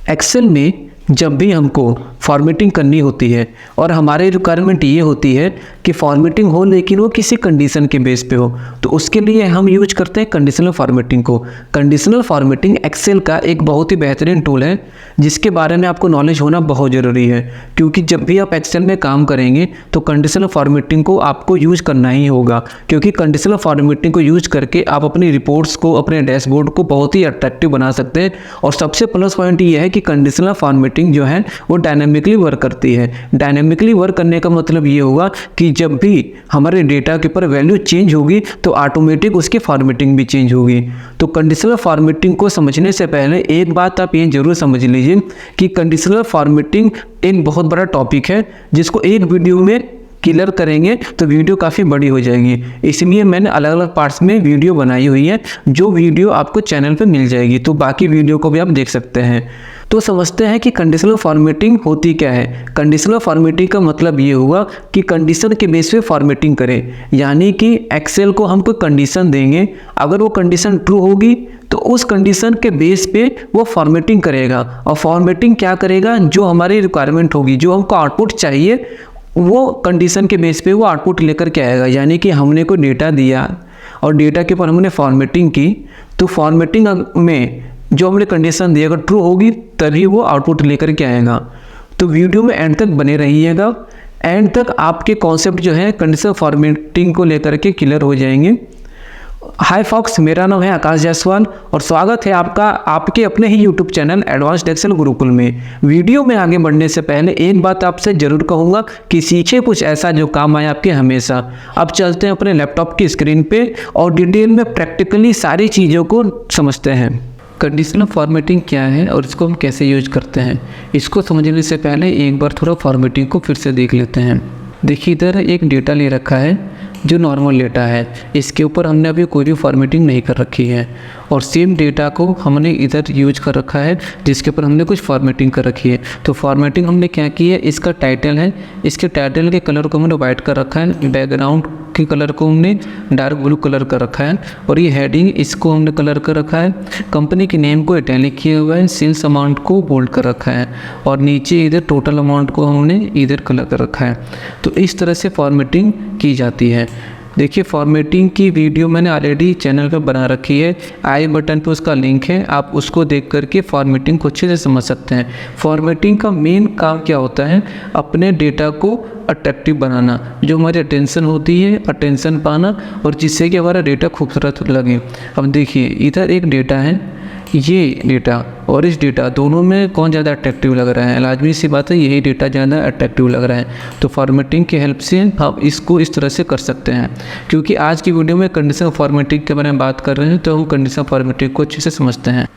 Excel में जब भी हमको फॉर्मेटिंग करनी होती है और हमारे रिक्वायरमेंट ये होती है कि फॉर्मेटिंग हो लेकिन वो किसी कंडीशन के बेस पे हो, तो उसके लिए हम यूज करते हैं कंडीशनल फॉर्मेटिंग को। कंडीशनल फॉर्मेटिंग एक्सेल का एक बहुत ही बेहतरीन टूल है जिसके बारे में आपको नॉलेज होना बहुत ज़रूरी है, क्योंकि जब भी आप एक्सेल में काम करेंगे तो कंडीशनल फॉर्मेटिंग को आपको यूज करना ही होगा, क्योंकि कंडीशनल फॉर्मेटिंग को यूज करके आप अपनी रिपोर्ट्स को, अपने डैशबोर्ड को बहुत ही अट्रैक्टिव बना सकते हैं। और सबसे प्लस पॉइंट ये है कि कंडीशनल फॉर्मेटिंग जो है वो डायनेमिकली वर्क करती है। डायनेमिकली वर्क करने का मतलब ये होगा कि जब भी हमारे डेटा के ऊपर वैल्यू चेंज होगी तो ऑटोमेटिक उसकी फॉर्मेटिंग भी चेंज होगी। तो कंडीशनल फॉर्मेटिंग को समझने से पहले एक बात आप ये जरूर समझ लीजिए कि कंडीशनल फॉर्मेटिंग एक बहुत बड़ा टॉपिक है जिसको एक वीडियो में क्लियर करेंगे तो वीडियो काफ़ी बड़ी हो जाएगी, इसलिए मैंने अलग अलग पार्ट्स में वीडियो बनाई हुई है, जो वीडियो आपको चैनल पे मिल जाएगी, तो बाकी वीडियो को भी आप देख सकते हैं। तो समझते हैं कि कंडीशनल फॉर्मेटिंग होती क्या है। कंडीशनल फॉर्मेटिंग का मतलब ये हुआ कि कंडीशन के बेस पे फॉर्मेटिंग करें, यानी कि एक्सेल को हम कोई कंडीशन देंगे, अगर वो कंडीशन ट्रू होगी तो उस कंडीशन के बेस पे वो फॉर्मेटिंग करेगा। और फॉर्मेटिंग क्या करेगा, जो हमारी रिक्वायरमेंट होगी, जो हमको आउटपुट चाहिए, वो कंडीशन के बेस पे वो आउटपुट लेकर के आएगा। यानी कि हमने कोई डेटा दिया और डेटा के ऊपर हमने फॉर्मेटिंग की, तो फॉर्मेटिंग में जो हमने कंडीशन दी अगर ट्रू होगी तभी वो आउटपुट लेकर के आएगा। तो वीडियो में एंड तक बने रहिएगा, एंड तक आपके कॉन्सेप्ट जो है कंडीशनल फॉर्मेटिंग को लेकर के क्लियर हो जाएंगे। हाय फॉक्स, मेरा नाम है आकाश जायसवाल और स्वागत है आपका आपके अपने ही YouTube channel advanced Excel Gurukul में। वीडियो में आगे बढ़ने से पहले एक बात आपसे ज़रूर कहूँगा कि सीखे कुछ ऐसा जो काम आए आपके हमेशा। अब चलते हैं अपने लैपटॉप की स्क्रीन पे और डिटेल में प्रैक्टिकली सारी चीज़ों को समझते हैं। कंडीशनल फॉर्मेटिंग क्या है और इसको हम कैसे यूज करते हैं, इसको समझने से पहले एक बार थोड़ा फॉर्मेटिंग को फिर से देख लेते हैं। देखिए, इधर एक डेटा ले रखा है जो नॉर्मल डेटा है, इसके ऊपर हमने अभी कोई भी फॉर्मेटिंग नहीं कर रखी है, और सेम डेटा को हमने इधर यूज कर रखा है जिसके ऊपर हमने कुछ फॉर्मेटिंग कर रखी है। तो फॉर्मेटिंग हमने क्या की है, इसका टाइटल है, इसके टाइटल के कलर को हमने वाइट कर रखा है, बैकग्राउंड के कलर को हमने डार्क ब्लू कलर कर रखा है, और ये हेडिंग इसको हमने कलर कर रखा है, कंपनी के नेम को इटैलिक किया हुआ है, सेल्स अमाउंट को बोल्ड कर रखा है, और नीचे इधर टोटल अमाउंट को हमने इधर कलर कर रखा है। तो इस तरह से फॉर्मेटिंग की जाती है। देखिए, फॉर्मेटिंग की वीडियो मैंने ऑलरेडी चैनल पर बना रखी है, आई बटन पे उसका लिंक है, आप उसको देख करके फॉर्मेटिंग को अच्छे से समझ सकते हैं। फॉर्मेटिंग का मेन काम क्या होता है, अपने डेटा को अट्रैक्टिव बनाना, जो हमारी अटेंशन होती है अटेंशन पाना, और जिससे कि हमारा डेटा खूबसूरत लगे। अब देखिए, इधर एक डेटा है, ये डेटा और इस डेटा दोनों में कौन ज़्यादा अट्रैक्टिव लग रहा है, लाजमी सी बात है यही डेटा ज़्यादा अट्रैक्टिव लग रहा है। तो फॉर्मेटिंग की हेल्प से आप इसको इस तरह से कर सकते हैं। क्योंकि आज की वीडियो में कंडीशनल फॉर्मेटिंग के बारे में बात कर रहे हैं, तो हम कंडीशनल फॉर्मेटिंग को अच्छे से समझते हैं।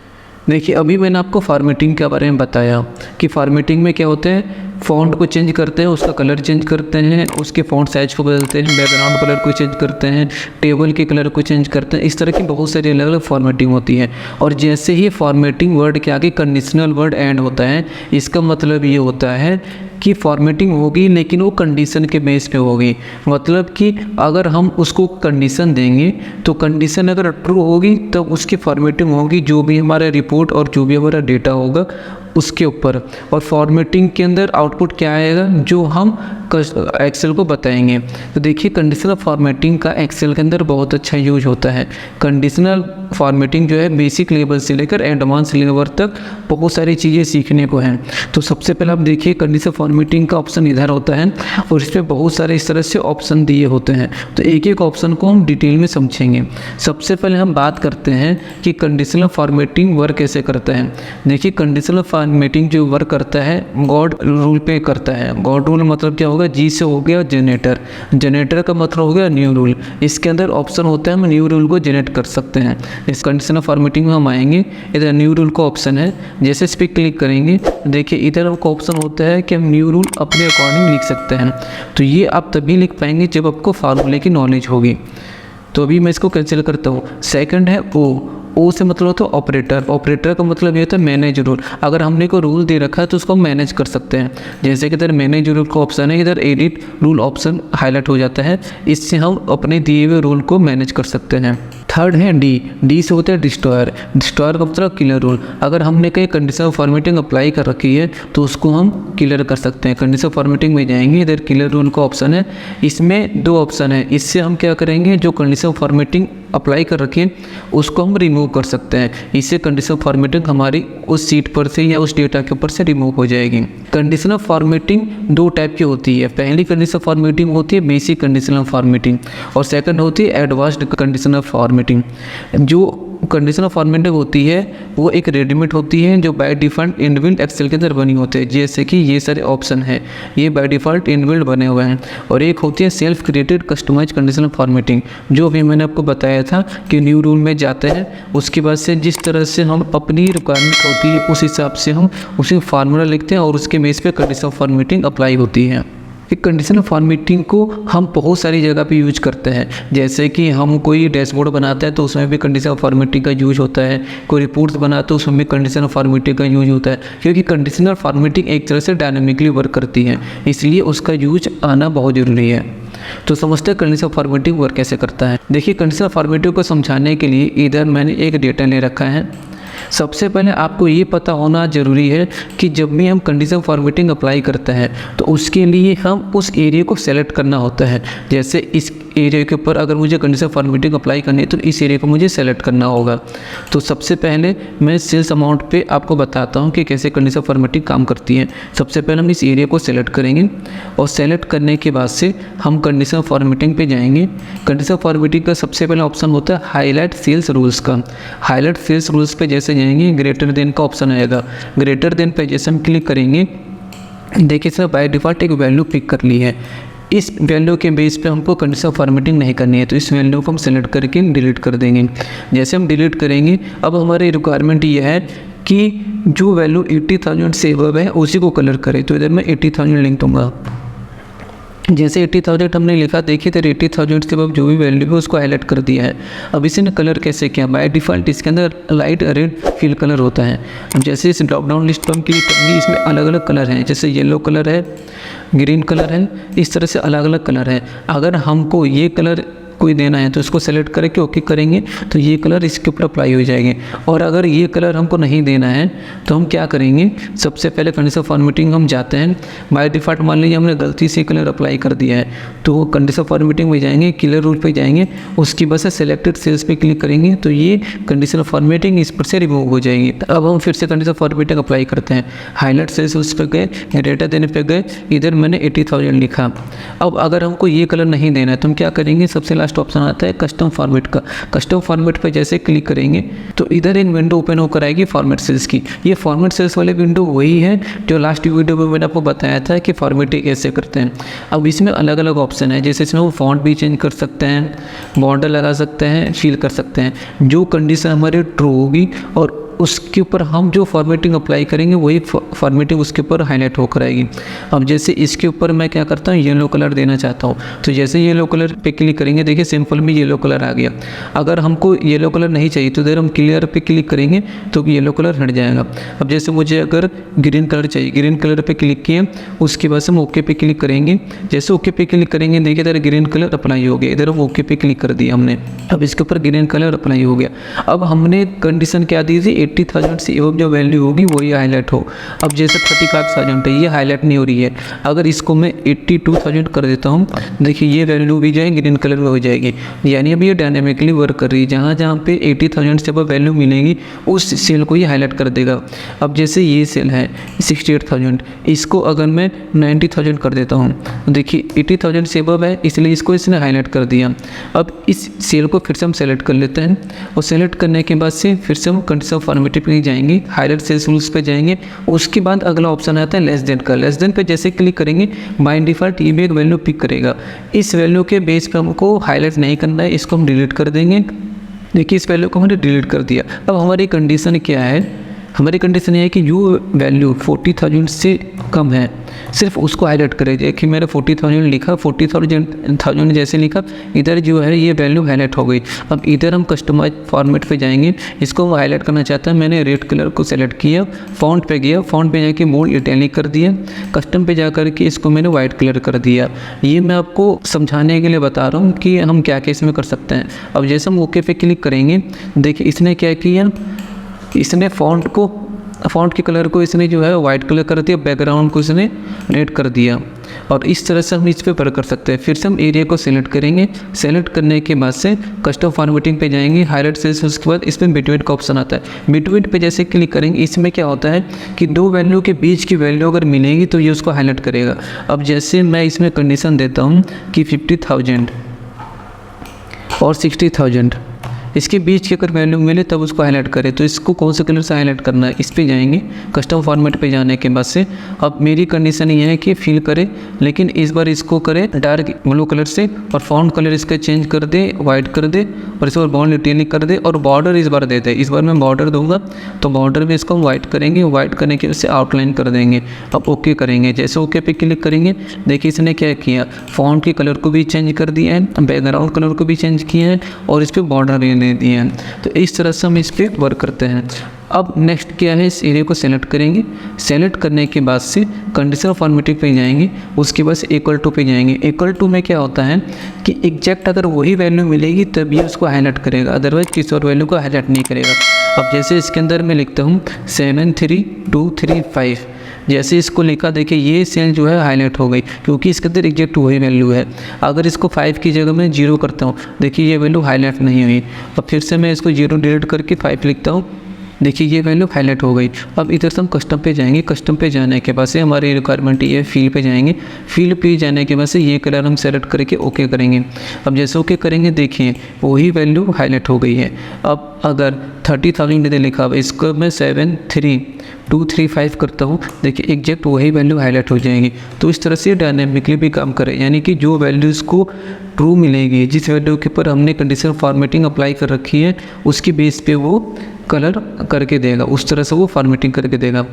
देखिए, अभी मैंने आपको फॉर्मेटिंग के बारे में बताया कि फॉर्मेटिंग में क्या होते हैं, फ़ॉन्ट को चेंज करते हैं, उसका कलर चेंज करते हैं, उसके फ़ॉन्ट साइज को बदलते हैं, बैकग्राउंड कलर को चेंज करते हैं, टेबल के कलर को चेंज करते हैं। इस तरह की बहुत सारी अलग अलग फॉर्मेटिंग होती है। और जैसे ही फॉर्मेटिंग वर्ड के आगे कंडीशनल वर्ड ऐड होता है, इसका मतलब ये होता है कि फॉर्मेटिंग होगी लेकिन वो कंडीशन के बेस पे होगी। मतलब कि अगर हम उसको कंडीशन देंगे तो कंडीशन अगर ट्रू होगी तब उसकी फॉर्मेटिंग होगी, जो भी हमारा रिपोर्ट और जो भी हमारा डेटा होगा उसके ऊपर। और फॉर्मेटिंग के अंदर आउटपुट क्या आएगा, जो हम एक्सेल को बताएंगे। तो देखिए, कंडीशनल फॉर्मेटिंग का एक्सेल के अंदर बहुत अच्छा यूज होता है। कंडीशनल फॉर्मेटिंग जो है बेसिक लेवल से लेकर एडवांस लेवल तक बहुत सारी चीज़ें सीखने को हैं। तो सबसे पहले आप देखिए, कंडीशनल फॉर्मेटिंग का ऑप्शन इधर होता है और इस पर बहुत सारे इस तरह से ऑप्शन दिए होते हैं। तो एक एक ऑप्शन को हम डिटेल में समझेंगे। सबसे पहले हम बात करते हैं कि कंडीशनल फॉर्मेटिंग वर्क कैसे करता है। देखिए, कंडीशनल फॉर्मेटिंग जो वर्क करता है गॉड रूल पे करता है। गॉड रूल मतलब क्या होगा, जी से हो गया जनरेटर, जनरेटर का मतलब हो गया न्यू रूल। इसके अंदर ऑप्शन होता है, हम न्यू रूल को जनरेट कर सकते हैं। इस कंडीशनल फॉर्मेटिंग में हम आएंगे, इधर न्यू रूल का ऑप्शन है, जैसे इस पर क्लिक करेंगे देखिए इधर हमको ऑप्शन होता है कि हम न्यू रूल अपने अकॉर्डिंग लिख सकते हैं। तो ये आप तभी लिख पाएंगे जब आपको फार्मूले की नॉलेज होगी। तो अभी मैं इसको कैंसिल करता हूँ। सेकंड है ओ से मतलब होता है ऑपरेटर। ऑपरेटर का मतलब ये होता है मैनेज रूल। अगर हमने कोई रूल दे रखा है तो उसको हम मैनेज कर सकते हैं। जैसे कि इधर मैनेज रूल का ऑप्शन है, इधर एडिट रूल ऑप्शन हाईलाइट हो जाता है, इससे हम अपने दिए हुए रूल को मैनेज कर सकते हैं। थर्ड है डी से होता है डिस्ट्रॉयर। डिस्ट्रॉयर का मतलब किलर रूल। अगर हमने कहीं कंडीशनल फॉर्मेटिंग अप्लाई कर रखी है तो उसको हम क्लियर कर सकते हैं। कंडीशनल फॉर्मेटिंग में जाएंगे, इधर क्लियर रूल का ऑप्शन है, इसमें 2 ऑप्शन है। इससे हम क्या करेंगे, जो कंडीशनल फॉर्मेटिंग अप्लाई कर रखी है उसको हम रिमूव कर सकते हैं। इससे कंडीशनल फॉर्मेटिंग हमारी उस सीट पर से या उस डेटा के ऊपर से रिमूव हो जाएगी। कंडीशनल फॉर्मेटिंग 2 टाइप की होती है। पहली कंडीशनल फॉर्मेटिंग होती है बेसिक कंडीशनल फॉर्मेटिंग और सेकंड होती है एडवांस्ड कंडीशनल फॉर्मेटिंग। जो कंडीशनल फॉर्मेटिंग होती है वो एक रेडीमेड होती है जो बाय डिफ़ॉल्ट इनबिल्ट एक्सेल के अंदर बनी होती है, जैसे कि ये सारे ऑप्शन है ये बाय डिफ़ॉल्ट इनबिल्ट बने हुए हैं। और एक होती है self created customise conditional formatting, जो अभी मैंने आपको बताया था कि न्यू रूल में जाते हैं, उसके बाद से जिस तरह से हम अपनी रिक्वायरमेंट होती है उस हिसाब से हम उसी फार्मूला लिखते हैं और उसके बेस पे कंडीशनल फॉर्मेटिंग अप्लाई होती है। एक कंडीशनल फॉर्मेटिंग को हम बहुत सारी जगह पे यूज करते हैं, जैसे कि हम कोई डैशबोर्ड बनाते हैं तो उसमें भी कंडीशनल फॉर्मेटिंग का यूज होता है, कोई रिपोर्ट्स बनाते हैं उसमें भी कंडीशनल फॉर्मेटिंग का यूज होता है, क्योंकि कंडीशनल फॉर्मेटिंग एक तरह से डायनामिकली वर्क करती है, इसलिए उसका यूज आना बहुत ज़रूरी है। तो समझते हैं कंडीशनल फॉर्मेटिंग वर्क कैसे करता है। देखिए, कंडीशनल फॉर्मेटिंग को समझाने के लिए इधर मैंने एक डेटा ले रखा है। सबसे पहले आपको ये पता होना ज़रूरी है कि जब भी हम कंडीशनल फॉर्मेटिंग अप्लाई करते हैं तो उसके लिए हम उस एरिया को सेलेक्ट करना होता है। जैसे इस एरिया के ऊपर अगर मुझे कंडीशनल फॉर्मेटिंग अप्लाई करनी है तो इस एरिया को मुझे सेलेक्ट करना होगा। तो सबसे पहले मैं सेल्स अमाउंट पे आपको बताता हूँ कि कैसे कंडीशनल फॉर्मेटिंग काम करती है। सबसे पहले हम इस एरिया को सेलेक्ट करेंगे और सेलेक्ट करने के बाद से हम कंडीशनल फॉर्मेटिंग पे जाएंगे। कंडीशनल फॉर्मेटिंग का सबसे पहला ऑप्शन होता है हाईलाइट सेल्स रूल्स का। हाईलाइट सेल्स रूल्स पे जैसे जाएंगे ग्रेटर देन का ऑप्शन आएगा। ग्रेटर देन पे जैसे हम क्लिक करेंगे, देखिए सर बाय डिफ़ॉल्ट एक वैल्यू पिक कर ली है। इस वैल्यू के बेस पे हमको कंडीशनल फॉर्मेटिंग नहीं करनी है, तो इस वैल्यू को हम सेलेक्ट करके डिलीट कर देंगे। जैसे हम डिलीट करेंगे, अब हमारी रिक्वायरमेंट ये है कि जो वैल्यू 80,000 से अबव है उसी को कलर करें, तो इधर मैं 80,000 लिख दूँगा। जैसे 80,000 हमने लिखा, देखिए तो 80,000 के बाद जो भी वैल्यू है उसको हाईलाइट कर दिया है। अब इसी ने कलर कैसे किया, बाय डिफ़ॉल्ट इसके अंदर लाइट रेड फिल कलर होता है। अब जैसे इस ड्रॉप डाउन लिस्ट पर हम क्लिक करेंगे, इसमें अलग अलग कलर हैं, जैसे येलो कलर है, ग्रीन कलर है, इस तरह से अलग अलग कलर है। अगर हमको ये कलर कोई देना है तो इसको सेलेक्ट करके ओके करेंगे तो ये कलर इसके ऊपर अप्लाई हो जाएंगे। और अगर ये कलर हमको नहीं देना है तो हम क्या करेंगे, सबसे पहले कंडीशनल फॉर्मेटिंग हम जाते हैं। बाय डिफ़ॉल्ट मान लीजिए हमने गलती से कलर अप्लाई कर दिया है तो कंडीशनल फॉर्मेटिंग में जाएंगे, क्लियर रूल पे जाएंगे, उसकी वजह से सेलेक्टेड सेल्स पे क्लिक करेंगे तो ये कंडीशनल फॉर्मेटिंग इस पर से रिमूव हो जाएगी। अब हम फिर से कंडीशनल फॉर्मेटिंग अप्लाई करते हैं। हाईलाइट सेल्स उस पर गए, डेटा देने पर गए, इधर मैंने 80,000 लिखा। अब अगर हमको ये कलर नहीं देना है तो हम क्या करेंगे, सबसे लास्ट ऑप्शन आता है कस्टम फॉर्मेट का। कस्टम फॉर्मेट पे जैसे क्लिक करेंगे तो इधर एक विंडो ओपन होकर आएगी फॉर्मेट सेल्स की। ये फॉर्मेट सेल्स वाले विंडो वही है जो लास्ट वीडियो में मैंने आपको बताया था कि फॉर्मेटिंग कैसे करते हैं। अब इसमें अलग अलग ऑप्शन है, जैसे इसमें वो फॉन्ट भी चेंज कर सकते हैं, बॉर्डर लगा सकते हैं, फिल कर सकते हैं। जो कंडीशन हमारी ट्रू होगी और उसके ऊपर हम जो फॉर्मेटिंग अप्लाई करेंगे वही फॉर्मेटिंग उसके ऊपर हाईलाइट होकर आएगी। अब जैसे इसके ऊपर मैं क्या करता हूँ, येलो कलर देना चाहता हूँ, तो जैसे येलो कलर पे क्लिक करेंगे, देखिए सिंपल में येलो कलर आ गया। अगर हमको येलो कलर नहीं चाहिए तो इधर हम क्लियर पे क्लिक करेंगे तो येलो कलर हट जाएगा। अब जैसे मुझे अगर ग्रीन कलर चाहिए, ग्रीन कलर पे क्लिक किए, उसके बाद से हम ओके पे क्लिक करेंगे। जैसे ओके पे क्लिक करेंगे, देखिए इधर ग्रीन कलर अप्लाई हो गया, इधर हम ओके पे क्लिक कर दिया हमने। अब इसके ऊपर ग्रीन कलर अप्लाई हो गया। अब हमने कंडीशन क्या दी थी, 80,000 से एबव जो वैल्यू होगी वही हाईलाइट हो। अब जैसे 35,000 है, ये हाईलाइट नहीं हो रही है। अगर इसको मैं 82,000 कर देता हूँ, देखिए ये वैल्यू भी जाएगी, ग्रीन कलर में हो जाएगी। यानी अब ये डायनेमिकली वर्क कर रही है, जहाँ जहाँ पे 80,000 से अबव वैल्यू मिलेगी उस सेल को ये हाईलाइट कर देगा। अब जैसे ये सेल है 68,000, इसको अगर मैं 90,000 कर देता हूँ, देखिए 80,000 से अबव है इसलिए इसको इसने हाईलाइट कर दिया। अब इस सेल को फिर से हम सेलेक्ट कर लेते हैं और सेलेक्ट करने के बाद से फिर से हम कंडीशनल फॉर्मेटिंग पे जाएंगे, हाईलाइट सेल्स रूल्स पे जाएंगे। उसके बाद अगला ऑप्शन आता है लेस देन का। लेस देन पे जैसे क्लिक करेंगे, बाय डिफ़ॉल्ट ये भी एक वैल्यू पिक करेगा। इस वैल्यू के बेस पे हमको हाईलाइट नहीं करना है, इसको हम डिलीट कर देंगे। देखिए इस वैल्यू को हमने डिलीट कर दिया। अब हमारी कंडीशन क्या है, हमारी कंडीशन ये है कि जो वैल्यू 40,000 से कम है सिर्फ उसको हाईलाइट करें। देखिए मैंने 40,000 लिखा, 40,000 जैसे लिखा, इधर जो है ये वैल्यू हाईलाइट हो गई। अब इधर हम कस्टमाइज फॉर्मेट पे जाएंगे, इसको हम हाईलाइट करना चाहते हैं। मैंने रेड कलर को सेलेक्ट किया, फ़ॉन्ट पे गया, फ़ॉन्ट पे जाके बोल्ड इटैलिक कर दिया, कस्टम पे जा कर के इसको मैंने वाइट कलर कर दिया। ये मैं आपको समझाने के लिए बता रहा हूँ कि हम क्या क्या इसमें कर सकते हैं। अब जैसे हम ओके पे क्लिक करेंगे, देखिए इसने क्या किया, इसने फ़ॉन्ट के कलर को इसने जो है वाइट कलर कर दिया, बैकग्राउंड को इसने रेड कर दिया। और इस तरह से हम इस पे वर्क कर सकते हैं। फिर से हम एरिया को सिलेक्ट करेंगे, सेलेक्ट करने के बाद से कस्टम फॉर्मेटिंग पे जाएंगे, हाईलाइट से उसके बाद इसमें बिटवीन का ऑप्शन आता है। बिटवीन पे जैसे क्लिक करेंगे, इसमें क्या होता है कि दो वैल्यू के बीच की वैल्यू अगर मिलेगी तो ये उसको हाईलाइट करेगा। अब जैसे मैं इसमें कंडीशन देता हूँ कि 50,000 और 60,000, इसके बीच की अगर वैल्यू मिले तब उसको हाईलाइट करें। तो इसको कौन से कलर से हाईलाइट करना है, इस पे जाएंगे, कस्टम फॉर्मेट पे जाने के बाद से अब मेरी कंडीशन ये है कि फिल करें, लेकिन इस बार इसको करें डार्क ब्लू कलर से और फॉन्ट कलर इसका चेंज कर दे, वाइट कर दे और इस बार बॉन्ड इटैलिक कर दे और बॉर्डर इस बार दे दे। इस बार मैं बॉर्डर दूंगा तो बॉर्डर में इसको हम वाइट करेंगे, वाइट करने के उससे आउटलाइन कर देंगे। अब ओके करेंगे, जैसे ओके पे क्लिक करेंगे, देखिए इसने क्या किया, फॉन्ट के कलर को भी चेंज कर दिया है, बैकग्राउंड कलर को भी चेंज किया है और इस पर बॉर्डर भी दे दिए हैं। तो इस तरह से हम इस पर वर्क करते हैं। अब नेक्स्ट क्या है, इस एरिया को सेलेक्ट करेंगे, सेलेक्ट करने के बाद से कंडीशनल फॉर्मेटिंग पे जाएंगे, उसके बाद इक्वल टू पे जाएंगे। इक्वल टू में क्या होता है कि एग्जैक्ट अगर वही वैल्यू मिलेगी तब ये उसको हाईलाइट करेगा, अदरवाइज किसी और वैल्यू को हाईलाइट नहीं करेगा। अब जैसे इसके अंदर मैं लिखता हूँ 73235, जैसे इसको लिखा, देखिए ये सेल जो है हाईलाइट हो गई क्योंकि इसके अंदर एग्जैक्ट वही वैल्यू है। अगर इसको 5 की जगह मैं 0 करता हूँ, देखिए ये वैल्यू हाईलाइट नहीं हुई। अब फिर से मैं इसको 0 डिलीट करके 5 लिखता हूँ, देखिए ये वैल्यू हाईलाइट हो गई। अब इधर से हम कस्टम पे जाएंगे, कस्टम पे जाने के बाद से हमारी रिक्वायरमेंट ये फील पे जाएंगे, फील पे जाने के बाद से ये कलर हम सेलेक्ट करके ओके करेंगे। अब जैसे ओके करेंगे, देखिए वही वैल्यू हाईलाइट हो गई है। अब अगर 30,000 लिखा हुआ, इसको मैं 73235 करता हूँ, देखिए एग्जैक्ट वही वैल्यू हाईलाइट हो जाएगी। तो इस तरह से डायनेमिकली भी काम करें, यानी कि जो वैल्यूज़ को ट्रू मिलेगी, जिस वैल्यू के ऊपर हमने कंडीशनल फॉर्मेटिंग अप्लाई कर रखी है, उसकी बेस पे वो कलर करके देगा, उस तरह से वो फॉर्मेटिंग करके देगा।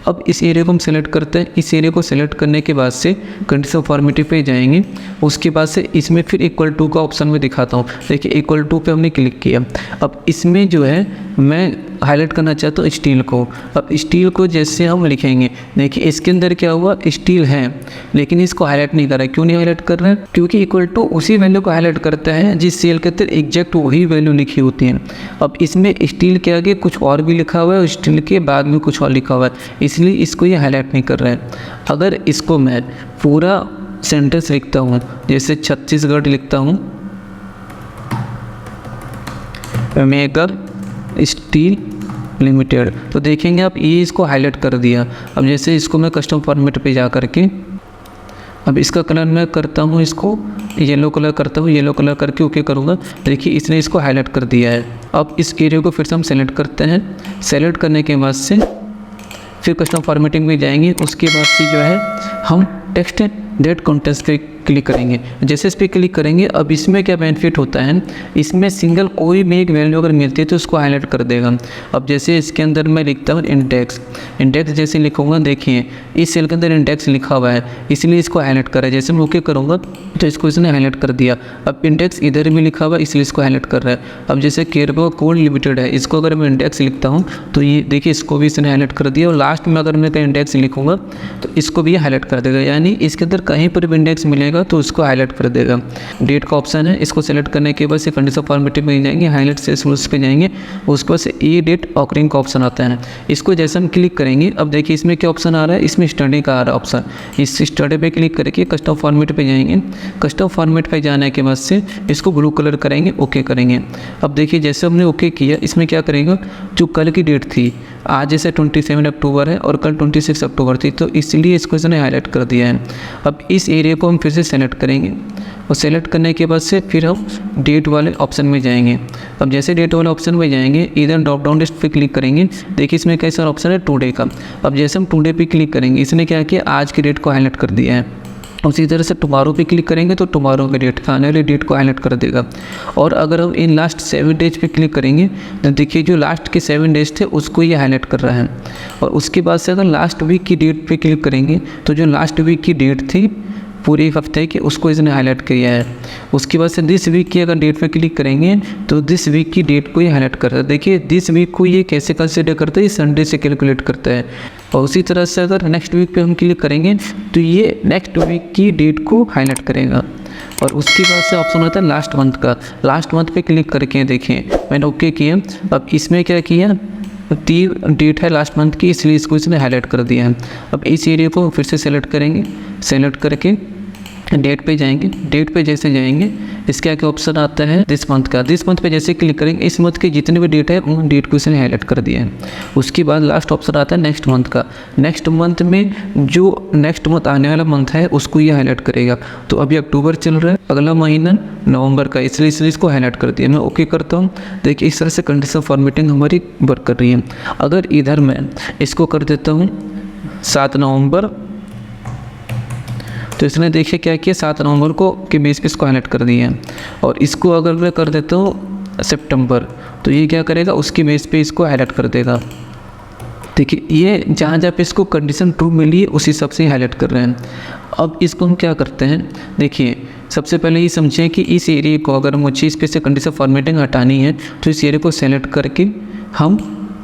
अब इस एरिया को हम सेलेक्ट करते हैं, इस एरिया को सेलेक्ट करने के बाद से कंडीशनल फॉर्मेटिंग पे जाएंगे, उसके बाद से इसमें फिर इक्वल टू का ऑप्शन में दिखाता हूँ। देखिए इक्वल टू पे हमने क्लिक किया। अब इसमें जो है मैं हाईलाइट करना चाहता हूँ स्टील को। अब स्टील को जैसे हम लिखेंगे, देखिए इसके अंदर क्या हुआ, स्टील है लेकिन इसको हाईलाइट नहीं कर रहा है। क्यों नहीं हाईलाइट कर रहा है, क्योंकि इक्वल टू उसी वैल्यू को हाईलाइट करता है जिस सेल के अंदर एग्जैक्ट वही वैल्यू लिखी होती है। अब इसमें स्टील के आगे कुछ और भी लिखा हुआ है और स्टील के बाद में कुछ और लिखा हुआ है, इसलिए इसको ये हाईलाइट नहीं कर रहा है। अगर इसको मैं पूरा सेंटेंस लिखता हूँ, जैसे छत्तीसगढ़ लिखता हूँ, मेकर स्टील लिमिटेड, तो देखेंगे आप ये इसको हाईलाइट कर दिया। अब जैसे इसको मैं कस्टम फॉर्मेट पे जा करके, अब इसका कलर मैं करता हूँ, इसको येलो कलर करता हूँ, येलो कलर करके ओके करूँगा, देखिए इसने इसको हाईलाइट कर दिया है। अब इस एरिया को फिर से हम सेलेक्ट करते हैं, सेलेक्ट करने के बाद से फिर कस्टम फॉर्मेटिंग में जाएंगे, उसके बाद से जो है हम टेक्स्ट डेट कॉन्टेंट्स पे क्लिक करेंगे। जैसे इस पर क्लिक करेंगे, अब इसमें क्या बेनिफिट होता है, इसमें सिंगल कोई भी एक वैल्यू अगर मिलती है तो उसको हाईलाइट कर देगा। अब जैसे इसके अंदर मैं लिखता हूँ इंडेक्स, इंडेक्स जैसे लिखूँगा, देखिए इस सेल के अंदर इंडेक्स लिखा हुआ है इसलिए इसको हाईलाइट करा। जैसे मैं ओके करूँगा तो इसको इसने हाईलाइट कर दिया। अब इंडेक्स इधर भी लिखा हुआ है इसलिए इसको हाईलाइट कर रहा है। अब जैसे केरबो कोड लिमिटेड है, इसको अगर मैं इंडेक्स लिखता हूँ तो ये देखिए इसको भी इसने हाईलाइट कर दिया। और लास्ट में अगर मैं कहीं इंडेक्स लिखूँगा तो इसको भी हाईलाइट कर देगा, यानी इसके अंदर कहीं पर भी इंडेक्स मिलेगा तो उसको हाईलाइट कर देगा। डेट का ऑप्शन है, इसको सेलेक्ट करने के बाद से कंडीशनल फॉर्मेटिंग में जाएंगे, हाईलाइट से रूल्स पे जाएंगे, उसके बाद से ई डेट ऑकरिंग का ऑप्शन आता है। इसको जैसे हम क्लिक करेंगे, अब देखिए इसमें क्या ऑप्शन आ रहा है, इसमें स्टडी का आ रहा है ऑप्शन। इस स्टडी पे क्लिक करके कस्टम फॉर्मेट पे जाएंगे, कस्टम फॉर्मेट पे जाने के बाद से इसको ब्लू कलर करेंगे, ओके करेंगे। अब देखिए जैसे हमने ओके किया, इसमें क्या करेंगे, जो कल की डेट थी, आज जैसे 27 अक्टूबर है और कल 26 अक्टूबर थी, तो इसलिए इसको इसने हाईलाइट कर दिया है। अब इस एरिया को हम फिर से सेलेक्ट करेंगे और सेलेक्ट करने के बाद से फिर हम डेट वाले ऑप्शन में जाएंगे। अब जैसे डेट वाले ऑप्शन में जाएंगे, इधर ड्रॉप डाउन लिस्ट पे क्लिक करेंगे, देखिए इसमें कैसा ऑप्शन है टुडे का। अब जैसे हम टुडे पे क्लिक करेंगे, इसने क्या किया, आज की डेट को हाईलाइट कर दिया है। उसी तरह से टुमारो पे क्लिक करेंगे तो टुमारो की डेट, आने वाली डेट को हाईलाइट कर देगा। और अगर हम इन लास्ट 7 डेज पे क्लिक करेंगे तो देखिए जो लास्ट के 7 डेज थे उसको ये हाईलाइट कर रहा है। और उसके बाद से अगर लास्ट वीक की डेट पे क्लिक करेंगे तो जो लास्ट वीक की डेट थी पूरे एक हफ्ते की, उसको इसने हाईलाइट किया है। उसके बाद से दिस वीक की अगर डेट पे क्लिक करेंगे तो दिस वीक की डेट को ये हाईलाइट करता है। देखिए दिस वीक को ये कैसे कंसिडर करता है, ये संडे से कैलकुलेट करता है। और उसी तरह से अगर नेक्स्ट वीक पे हम क्लिक करेंगे तो ये नेक्स्ट वीक की डेट को हाईलाइट करेगा। और उसके बाद से ऑप्शन होता है लास्ट मंथ का। लास्ट मंथ पे क्लिक करके देखें, मैंने ओके किया। अब इसमें क्या किया, 3 डेट है लास्ट मंथ की, इसलिए इसको इसने हाईलाइट कर दिया है। अब इस एरिया को फिर से सेलेक्ट करेंगे, सेलेक्ट करके डेट पे जाएंगे। डेट पे जैसे जाएंगे इसके आगे ऑप्शन आता है दिस मंथ का। दिस मंथ पे जैसे क्लिक करेंगे इस मंथ के जितने भी डेट है उन डेट को इसने हाईलाइट कर दिया है। उसके बाद लास्ट ऑप्शन आता है नेक्स्ट मंथ का। नेक्स्ट मंथ में जो नेक्स्ट मंथ आने वाला मंथ है उसको ये हाईलाइट करेगा। तो अभी अक्टूबर चल रहा है, अगला महीना नवंबर का, इसलिए इसको हाईलाइट कर दिया। मैं ओके करता हूँ। देखिए इस तरह से कंडीशन फॉर्मेटिंग हमारी वर्क कर रही है। अगर इधर मैं इसको कर देता हूँ 7 नवंबर, तो इसने देखिए क्या किया, 7 नवंबर को के बेस पे इसको हाईलाइट कर दिया है। और इसको अगर मैं कर देता हूँ सितंबर, तो ये क्या करेगा, उसके बेस पे इसको हाईलाइट कर देगा। देखिए ये जहाँ जहाँ पे इसको कंडीशन ट्रू मिली है उसी हिसाब से हाईलाइट कर रहे हैं। अब इसको हम क्या करते हैं, देखिए सबसे पहले ये समझें कि इस एरिया को अगर मुझे इस पे से कंडीशन फॉर्मेटिंग हटानी है तो इस एरिया को सेलेक्ट करके हम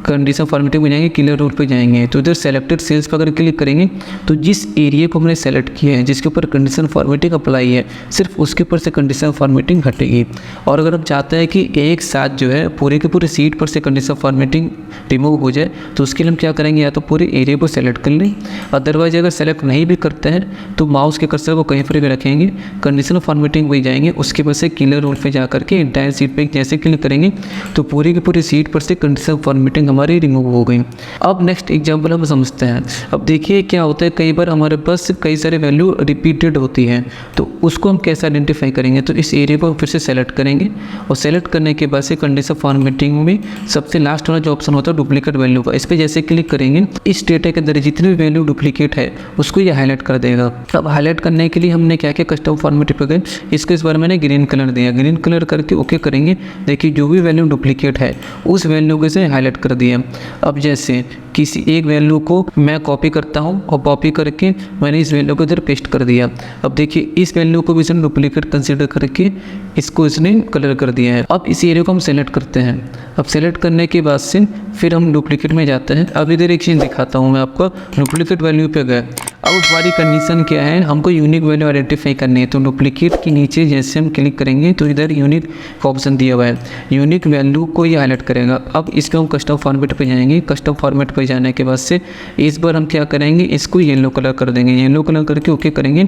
कंडीशन फॉर्मेटिंग में जाएंगे, क्लियर रूल पे जाएंगे। तो इधर सेलेक्टेड सेल्स पर अगर क्लिक करेंगे तो जिस एरिया को हमने सेलेक्ट किया है, जिसके ऊपर कंडीशन फॉर्मेटिंग अप्लाई है, सिर्फ उसके ऊपर से कंडीशन फॉर्मेटिंग हटेगी। और अगर हम चाहते हैं कि एक साथ जो है पूरे के पूरे सीट पर से कंडीशन फॉर्मेटिंग रिमूव हो जाए, तो उसके लिए हम क्या करेंगे, या तो पूरे एरिया को सेलेक्ट कर लें। अदरवाइज अगर सेलेक्ट नहीं भी करते हैं तो माउस के कर्सर को कहीं पर भी रखेंगे, कंडीशन फॉर्मेटिंग वही जाएंगे, उसके बाद से क्लियर रूल पे जा करके इंटायर सीट पे जैसे क्लिक करेंगे तो पूरी की पूरी सीट पर से कंडीशन फॉर्मेटिंग हमारी रिमूव हो गई। अब नेक्स्ट एग्जांपल हम समझते हैं। अब देखिए क्या होता है, कई बार हमारे पास कई सारे वैल्यू रिपीटेड होती हैं, तो उसको हम कैसे आइडेंटिफाई करेंगे। तो इस एरिया को फिर से सेलेक्ट करेंगे और सेलेक्ट करने के बाद से कंडीशन फॉर्मेटिंग में सबसे लास्ट वाला जो ऑप्शन होता है डुप्लीकेट वैल्यू का, इस पर जैसे क्लिक करेंगे इस डेटा के अंदर जितनी भी वैल्यू डुप्लीकेट है उसको ये हाईलाइट कर देगा। अब हाईलाइट करने के लिए हमने क्या किया, कस्टम फॉर्मेट पे गए, इसको इस बार मैंने ग्रीन कलर दिया, ग्रीन कलर करके ओके करेंगे। देखिए जो भी वैल्यू डुप्लीकेट है उस वैल्यू को इसे हाईलाइट कर दिया। अब जैसे किसी एक वैल्यू को मैं कॉपी करता हूं और कॉपी करके मैंने इस वैल्यू को इधर पेस्ट कर दिया। अब देखिए इस वैल्यू को भी इसने डुप्लीकेट कंसीडर करके इसको इसने कलर कर दिया है। अब इस एरिया को हम सेलेक्ट करते हैं। अब सेलेक्ट करने के बाद से फिर हम डुप्लीकेट में जाते हैं। अब इधर एक चीज़ दिखाता हूँ मैं आपको, डुप्लीकेट वैल्यू पे गए। अब हमारी कंडीशन क्या है, हमको यूनिक वैल्यू आइडेंटिफाई करनी है। तो डुप्लीकेट के नीचे जैसे हम क्लिक करेंगे तो इधर यूनिक का ऑप्शन दिया हुआ है, यूनिक वैल्यू को ये हाईलाइट करेगा। अब इसको हम कस्टम फॉर्मेट पे जाएंगे। कस्टम फॉर्मेट पे जाने के बाद से इस बार हम क्या करेंगे, इसको येलो कलर कर देंगे, येलो कलर करके ओके करेंगे।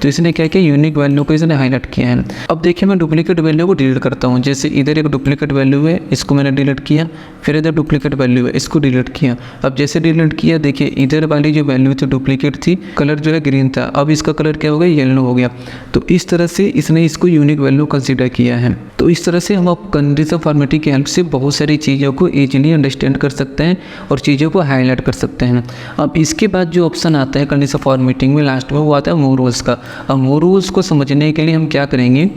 तो इसने क्या किया, यूनिक वैल्यू को इसने हाईलाइट किया है। अब देखिए मैं डुप्लीकेट वैल्यू को डिलीट करता हूँ। जैसे इधर एक डुप्लीकेट वैल्यू है, इसको मैंने डिलीट किया, फिर इधर डुप्लीकेट वैल्यू है, इसको डिलीट किया। अब जैसे डिलीट किया देखिए इधर वाली जो वैल्यू थी डुप्लीकेट थी, कलर जो है ग्रीन था, अब इसका कलर क्या हो गया, येलो हो गया। तो इस तरह से इसने इसको यूनिक वैल्यू कंसीडर किया है। तो इस तरह से हम अब कंडीशन फॉर्मेटिंग की हेल्प से बहुत सारी चीज़ों को ईजिली अंडरस्टैंड कर सकते हैं और चीज़ों को हाईलाइट कर सकते हैं। अब इसके बाद जो ऑप्शन आता है कंडीशन फॉर्मेटिंग में लास्ट में, वो आता है मोर रूल्स का। अब मोर रूल्स को समझने के लिए हम क्या करेंगे,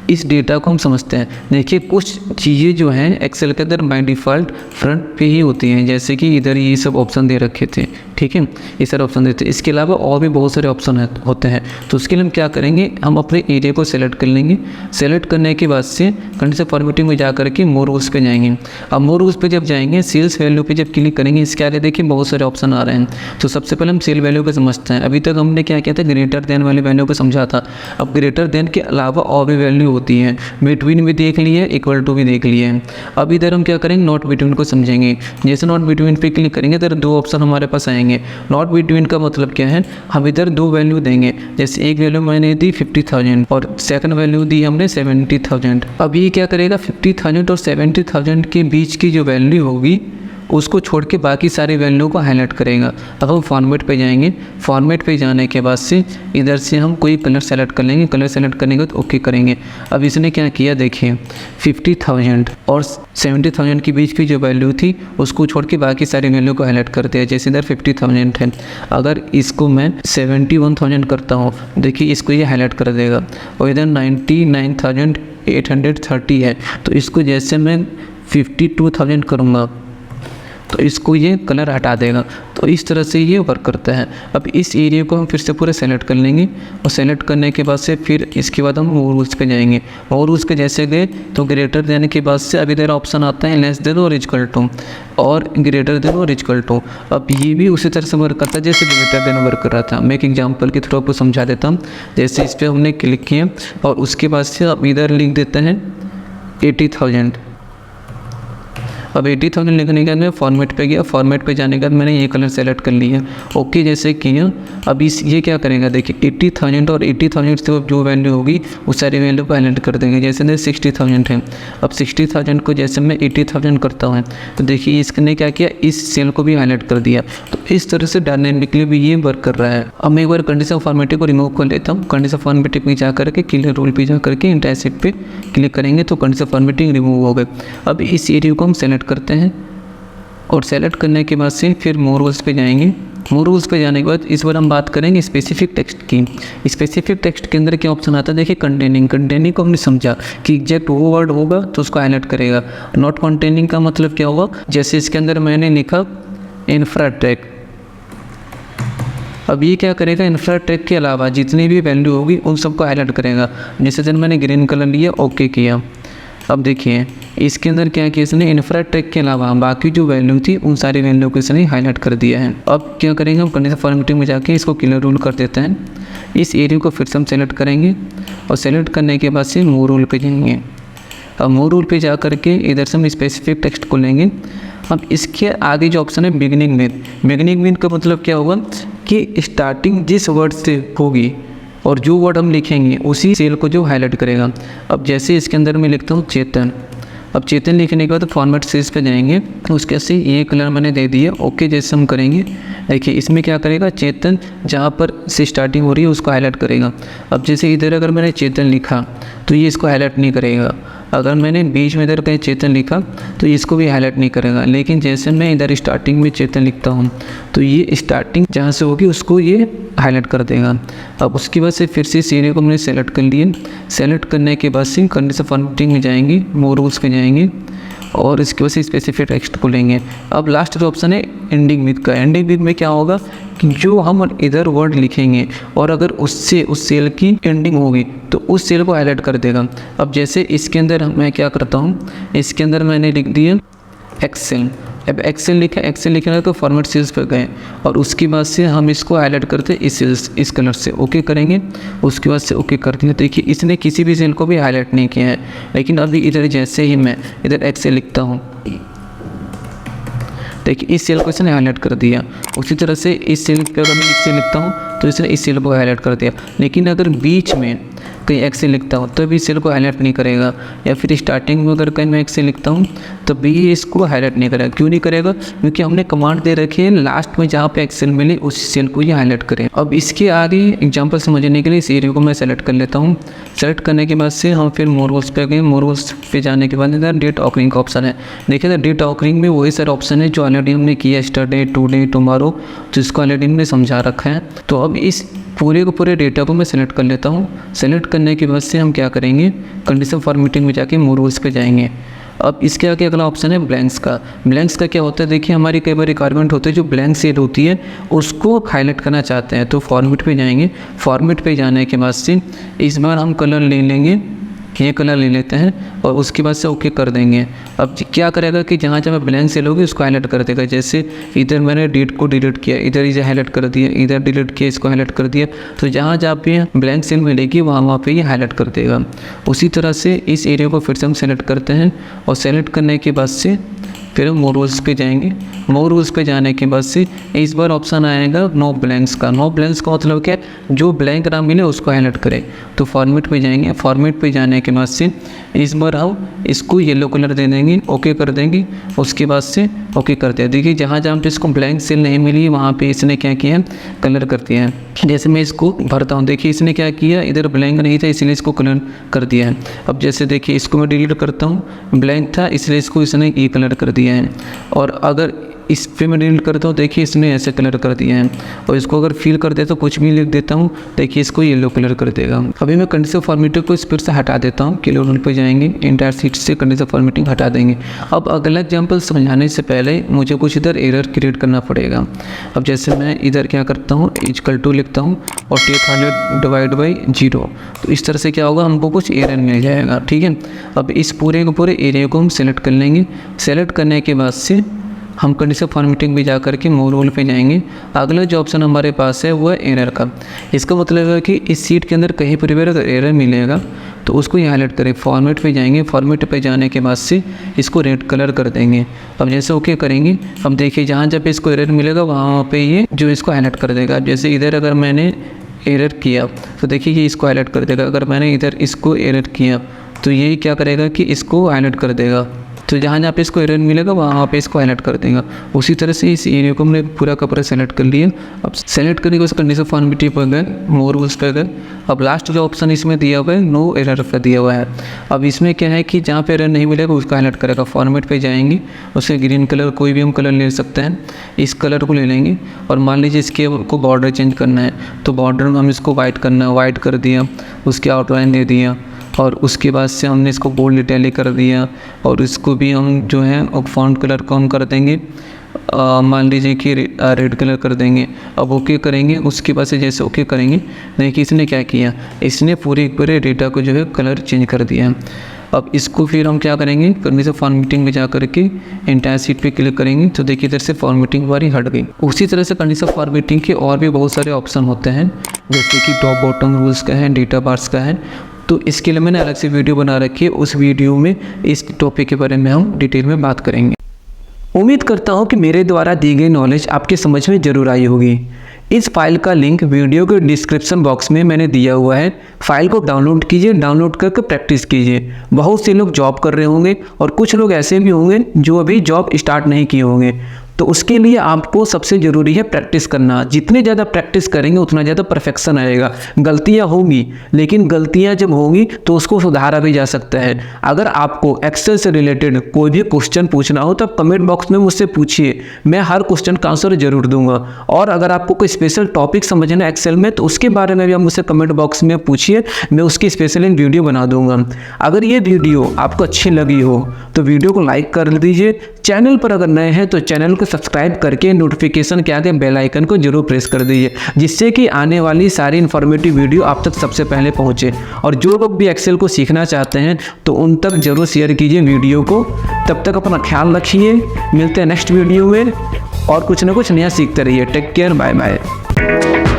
इस डेटा को हम समझते हैं। देखिए कुछ चीज़ें जो हैं एक्सेल के अंदर बाय डिफ़ॉल्ट फ्रंट पे ही होती हैं, जैसे कि इधर ये सब ऑप्शन दे रखे थे, ठीक है, ये सारे ऑप्शन देते हैं। इसके अलावा और भी बहुत सारे ऑप्शन होते हैं। तो उसके लिए हम क्या करेंगे, हम अपने एरिया को सेलेक्ट कर लेंगे। सेलेक्ट करने के बाद से कंडीशन फॉर्मेटिंग में जा करके मोर रूल्स पे जाएंगे। अब मोर रूल्स पे जब जाएंगे, सेल्स वैल्यू पे जब क्लिक करेंगे, इसके आगे देखिए बहुत सारे ऑप्शन आ रहे हैं। तो सबसे पहले हम सेल वैल्यू को समझते हैं। अभी तक हमने क्या किया था, ग्रेटर देन वाली वैल्यू को समझा था। अब ग्रेटर देन के अलावा और भी वैल्यू होती है, बिटवीन भी देख लिए, इक्वल टू भी देख लिए। अब इधर हम क्या करेंगे, नॉट बिटवीन को समझेंगे। जैसे नॉट बिटवीन पे क्लिक करेंगे इधर 2 ऑप्शन हमारे पास आएंगे। नॉट बिटवीन का मतलब क्या है, हम इधर 2 वैल्यू देंगे। जैसे एक वैल्यू मैंने दी 50,000 और सेकंड वैल्यू दी हमने 70,000। अब ये क्या करेगा, 50,000 और 70,000 के बीच की जो वैल्यू होगी उसको छोड़ के बाकी सारी वैल्यू को हाईलाइट करेगा। अब हम फॉर्मेट पे जाएंगे, फॉर्मेट पे जाने के बाद से इधर से हम कोई कलर सेलेक्ट कर लेंगे, कलर सेलेक्ट करने के बाद ओके करेंगे। अब इसने क्या किया देखिए, 50,000 और 70,000 के बीच की जो वैल्यू थी उसको छोड़ के बाकी सारी वैल्यू को हाईलाइट कर दिया। जैसे इधर 50,000 है, अगर इसको मैं 71,000 करता हूँ, देखिए इसको ये हाईलाइट कर देगा। और इधर 99,830 है, तो इसको जैसे मैं 52,000 करूँगा तो इसको ये कलर हटा देगा। तो इस तरह से ये वर्क करता है। अब इस एरिया को हम फिर से पूरा सेलेक्ट कर लेंगे और सेलेक्ट करने के बाद से फिर इसके बाद हम मोर रूल्स पे जाएंगे। मोर रूल्स पे जैसे गए तो ग्रेटर देने के बाद से अभी इधर ऑप्शन आता है लेस देन और इक्वल टू और ग्रेटर देन और इक्वल टू। अब ये भी उसी तरह से वर्क करता है जैसे ग्रेटर देन वर्क कर रहा था। मैं एक एग्जाम्पल के थ्रू आपको समझा देता हूँ। जैसे इस पर हमने क्लिक किया और उसके बाद से अब इधर लिख देते हैं 80,000। अब 80,000 लिखने के बाद मैं फॉर्मेट पे गया, फॉर्मेट पे जाने के बाद मैंने ये कलर सेलेक्ट कर लिया, ओके जैसे किया। अब इस ये क्या करेगा देखिए, 80,000 और 80,000 से जो वैल्यू होगी उस सारी वैल्यू को हाईलाइट कर देंगे। जैसे 60,000 है, अब 60,000 को जैसे मैं 80,000 करता हूँ तो देखिए इसने क्या किया, इस सेल को भी हाईलाइट कर दिया। तो इस तरह से डायनेमिकली भी ये वर्क कर रहा है। अब मैं एक बार कंडीशन फॉर्मेटिंग को रिमूव कर लेता हूँ। कंडीशन फॉर्मेटिंग में जा करके क्लियर रूल पे जा करके इंटरसेक्ट पे क्लिक करेंगे तो कंडीशन फॉर्मेटिंग रिमूव हो गए। अब इस एरिया को हम सेलेक्ट करते हैं और सेलेक्ट करने के बाद से फिर मोर रूल्स पे जाएंगे। मोर रूल्स पे जाने के बाद इस बार हम बात करेंगे स्पेसिफिक टेक्स्ट की। स्पेसिफिक टेक्स्ट के अंदर क्या ऑप्शन आता है देखिए, कंटेनिंग। कंटेनिंग को हमने समझा कि एग्जैक्ट वो वर्ड होगा तो उसको हाईलाइट करेगा। नॉट कंटेनिंग का मतलब क्या होगा, जैसे इसके अंदर मैंने लिखा इंफ्राटेक, अब ये क्या करेगा, इंफ्राटेक के अलावा जितनी भी वैल्यू होगी उन सबको हाईलाइट करेगा। जैसे जब मैंने ग्रीन कलर लिया, ओके किया। अब देखिए इसके अंदर क्या किया इसने, इंफ्राटेक के अलावा बाकी जो वैल्यू थी उन सारी वैल्यू को इसने हाईलाइट कर दिया है। अब क्या करेंगे, हम कंडीशन फॉर्मेटिंग में जाके इसको क्लियर रूल कर देते हैं। इस एरिया को फिर से हम सेलेक्ट करेंगे और सेलेक्ट करने के बाद से मोर रूल पे जाएंगे। अब मोर रूल पे जा करके इधर से हम स्पेसिफिक टेक्स्ट को लेंगे। अब इसके आगे जो ऑप्शन है बिगिनिंग विद, बिगिनिंग विद का मतलब क्या होगा कि स्टार्टिंग जिस वर्ड से होगी और जो वर्ड हम लिखेंगे उसी सेल को जो हाईलाइट करेगा। अब जैसे इसके अंदर मैं लिखता हूँ चेतन, अब चेतन लिखने के बाद फॉर्मेट सेल्स पे जाएंगे, उसके से ये कलर मैंने दे दिया, ओके जैसे हम करेंगे। देखिए इसमें क्या करेगा, चेतन जहाँ पर से स्टार्टिंग हो रही है उसको हाईलाइट करेगा। अब जैसे इधर अगर मैंने चेतन लिखा तो ये इसको हाईलाइट नहीं करेगा। अगर मैंने बीच में इधर कहीं चेतन लिखा तो इसको भी हाईलाइट नहीं करेगा। लेकिन जैसे मैं इधर स्टार्टिंग में चेतन लिखता हूँ तो ये स्टार्टिंग जहाँ से होगी उसको ये हाईलाइट कर देगा। अब उसके बाद से फिर से इस एरिया को मैंने सेलेक्ट कर लिए। सेलेक्ट करने के बाद से कंडीशन फॉर्मेटिंग में जाएंगे, मोर रूल्स पे जाएंगे और इसके बाद से स्पेसिफिक टेक्स्ट को लेंगे। अब लास्ट जो ऑप्शन है एंडिंग विद का, एंडिंग विद में क्या होगा कि जो हम इधर वर्ड लिखेंगे और अगर उससे उस सेल की एंडिंग होगी तो उस सेल को हाईलाइट कर देगा। अब जैसे इसके अंदर मैं क्या करता हूँ, इसके अंदर मैंने लिख दिया एक्सेल। अब एक्सेल लिखा, एक्सेल लिखने तो फॉर्मेट सेल्स पर गए और उसके बाद से हम इसको हाईलाइट करते इस सेल्स, इस कलर से ओके करेंगे। उसके बाद से ओके कर दिया। देखिए इसने किसी भी सेल को भी हाईलाइट नहीं किया है। लेकिन अभी इधर जैसे ही मैं इधर एक्सेल लिखता हूँ, देखिए इस सेल को इसने हाईलाइट कर दिया। उसी तरह से इस सेल पर अगर मैं इससे लिखता हूँ तो इसने इस सेल को हाईलाइट कर दिया। लेकिन अगर बीच में कहीं एक्सेल लिखता हूँ तो भी सेल को हाईलाइट नहीं करेगा, या फिर स्टार्टिंग में अगर कहीं मैं एक्सेल लिखता हूँ तो भी इसको हाईलाइट नहीं करेगा। क्यों नहीं करेगा, क्योंकि हमने कमांड दे रखी है लास्ट में जहाँ पे एक्सेल मिले उस सेल को ये हाईलाइट करें। अब इसके आगे एग्जांपल समझने के लिए इस एरिया को मैं सेलेक्ट कर लेता हूँ। सेलेक्ट करने के बाद से हम फिर मोर रूल्स पे गए। मोर रूल्स पे जाने के बाद इधर डेट ऑकरिंग का ऑप्शन है। देखिए डेट ऑकरिंग में वही सारे ऑप्शन है जो ऑलरेडी हमने किया, यस्टरडे, टुडे, टुमारो, तो इसको ऑलरेडी हमने समझा रखा है। तो अब इस पूरे को पूरे डेटा को मैं सेलेक्ट कर लेता हूँ। सेलेक्ट करने के बाद से हम क्या करेंगे, कंडीशन फॉर्मेटिंग में जाके मोर रूल्स पे जाएंगे। अब इसके आगे अगला ऑप्शन है ब्लैंक्स का। ब्लैंक्स का क्या होता है, देखिए हमारी कई बार रिक्वायरमेंट होती है जो ब्लैंक सेल होती है उसको हाईलाइट करना चाहते हैं तो फॉर्मेट पे जाएंगे। फॉर्मेट पे जाने के बाद से इस बार हम कलर ले लेंगे, ये कलर ले लेते हैं और उसके बाद से ओके कर देंगे। अब क्या करेगा कि जहाँ जहाँ ब्लैंक सेल होगी उसको हाईलाइट कर देगा। जैसे इधर मैंने डेट को डिलीट किया, इधर इसे हाईलाइट कर दिया, इधर डिलीट किया, इसको हाईलाइट कर दिया। तो जहाँ जहाँ पे ब्लैंक सेल मिलेगी वहाँ पे ये हाईलाइट कर देगा। उसी तरह से इस एरिया को फिर से हम सेलेक्ट करते हैं और सेलेक्ट करने के बाद से फिर हम मोर रूल्स पे जाएंगे। मोर रूल्स पे जाने के बाद से इस बार ऑप्शन आएगा नो ब्लैंक्स का। नो ब्लैंक्स का मतलब क्या, जो ब्लैंक ना मिले उसको हाईलाइट करें। तो फॉर्मेट पे जाएंगे। फॉर्मेट पे जाने के बाद से इस बार हम इसको येलो कलर दे देंगे, ओके कर देंगे। उसके बाद से ओके करते हैं। देखिए जहाँ जहाँ पे इसको ब्लैंक सेल नहीं मिली वहाँ पे इसने क्या किया है, कलर कर दिया है। जैसे मैं इसको भरता हूँ, देखिए इसने क्या किया, इधर ब्लैंक नहीं था इसलिए इसको कलर कर दिया है। अब जैसे देखिए इसको मैं डिलीट करता हूँ, ब्लैंक था इसलिए इसको इसने ये कलर कर दिया है। और अगर इस पे मैं डिलीट करता हूँ, देखिए इसने ऐसे कलर कर दिया है। और इसको अगर फिल कर देता हूँ, कुछ भी लिख देता हूँ, देखिए इसको येलो कलर कर देगा। अभी मैं कंडीशनल फॉर्मेटिंग को इस पर से हटा देता हूँ। क्लियर रूल पे जाएंगे, इंटायर शीट से कंडीशनल फॉर्मेटिंग हटा देंगे। अब अगला एग्जाम्पल समझाने से पहले मुझे कुछ इधर एरर क्रिएट करना पड़ेगा। अब जैसे मैं इधर क्या करता हूँ, =2 लिखता हूँ और टेक 100 डिवाइड बाई 0। तो इस तरह से क्या होगा, हमको कुछ एरर मिल जाएगा। ठीक है, अब इस पूरे के पूरे एरिया को हम सेलेक्ट कर लेंगे। सेलेक्ट करने के बाद से हम कंडीशनल फॉर्मेटिंग में जा करके मोर रूल पे जाएंगे। अगला जो ऑप्शन हमारे पास है वो है एरर का। इसका मतलब है कि इस सीट के अंदर कहीं पर भी अगर एरर मिलेगा तो उसको यहाँ हाईलाइट करें। फॉर्मेट पे जाएंगे। फॉर्मेट पे जाने के बाद से इसको रेड कलर कर देंगे। अब जैसे ओके करेंगे, अब देखिए जहाँ जब इसको एरर मिलेगा वहाँ पे ये जो इसको हाईलाइट कर देगा। जैसे इधर अगर मैंने एरर किया तो देखिए ये इसको हाईलाइट कर देगा। अगर मैंने इधर इसको एरर किया तो ये क्या करेगा कि इसको हाईलाइट कर देगा। तो जहाँ जहाँ पे इसको एरर मिलेगा वहाँ पे इसको हाईलाइट कर देगा। उसी तरह से इस एरिया को हमने पूरा का पूरा सेलेक्ट कर लिया। अब सेलेक्ट करने के बाद कंडीशनल फॉर्मेटिंग पर गए, मोर रूल्स पर गए। अब लास्ट जो ऑप्शन इसमें दिया हुआ है नो एरर का दिया हुआ है। अब इसमें क्या है कि जहाँ पे एरर नहीं मिलेगा उसको हाईलाइट करेगा। फॉर्मेट पे जाएंगे, उससे ग्रीन कलर कोई भी हम कलर ले सकते हैं। इस कलर को ले लेंगे और मान लीजिए इसके को बॉर्डर चेंज करना है तो बॉर्डर में हम इसको वाइट करना है, वाइट कर दिया, उसकी आउटलाइन दे दिया। और उसके बाद से हमने इसको बोल्ड इटैलिक कर दिया। और इसको भी हम जो है फॉन्ट कलर को हम कर देंगे, मान लीजिए कि रेड कलर कर देंगे। अब ओके करेंगे। उसके बाद से जैसे ओके करेंगे, देखिए इसने क्या किया, इसने पूरे डेटा को जो है कलर चेंज कर दिया। अब इसको फिर हम क्या करेंगे, कंडीशनल फॉर्मेटिंग में जा करके एंटायर शीट पे क्लिक करेंगे तो देखिए इधर से फॉर्मेटिंग हमारी हट गई। उसी तरह से कंडीशनल फॉर्मेटिंग के और भी बहुत सारे ऑप्शन होते हैं, जैसे कि टॉप बॉटम रूल्स का है, डेटा बार्स का है। तो इसके लिए मैंने अलग से वीडियो बना रखी है। उस वीडियो में इस टॉपिक के बारे में हम डिटेल में बात करेंगे। उम्मीद करता हूँ कि मेरे द्वारा दी गई नॉलेज आपके समझ में ज़रूर आई होगी। इस फाइल का लिंक वीडियो के डिस्क्रिप्शन बॉक्स में मैंने दिया हुआ है। फाइल को डाउनलोड कीजिए, डाउनलोड करके प्रैक्टिस कीजिए। बहुत से लोग जॉब कर रहे होंगे और कुछ लोग ऐसे भी होंगे जो अभी जॉब स्टार्ट नहीं किए होंगे। तो उसके लिए आपको सबसे ज़रूरी है प्रैक्टिस करना। जितने ज़्यादा प्रैक्टिस करेंगे उतना ज़्यादा परफेक्शन आएगा। गलतियां होंगी, लेकिन गलतियां जब होंगी तो उसको सुधारा भी जा सकता है। अगर आपको एक्सेल से रिलेटेड कोई भी क्वेश्चन पूछना हो तो आप कमेंट बॉक्स में मुझसे पूछिए, मैं हर क्वेश्चन का आंसर जरूर दूंगा। और अगर आपको कोई स्पेशल टॉपिक समझना है एक्सेल में तो उसके बारे में भी आप मुझसे कमेंट बॉक्स में पूछिए, मैं उसकी स्पेशल वीडियो बना दूंगा। अगर ये वीडियो आपको अच्छी लगी हो तो वीडियो को लाइक कर दीजिए। चैनल पर अगर नए हैं तो चैनल को सब्सक्राइब करके नोटिफिकेशन के आगे बेल आइकन को जरूर प्रेस कर दीजिए, जिससे कि आने वाली सारी इन्फॉर्मेटिव वीडियो आप तक सबसे पहले पहुंचे। और जो लोग भी एक्सेल को सीखना चाहते हैं तो उन तक जरूर शेयर कीजिए वीडियो को। तब तक अपना ख्याल रखिए, मिलते हैं नेक्स्ट वीडियो में और कुछ ना कुछ नया सीखते रहिए। Take care, bye bye.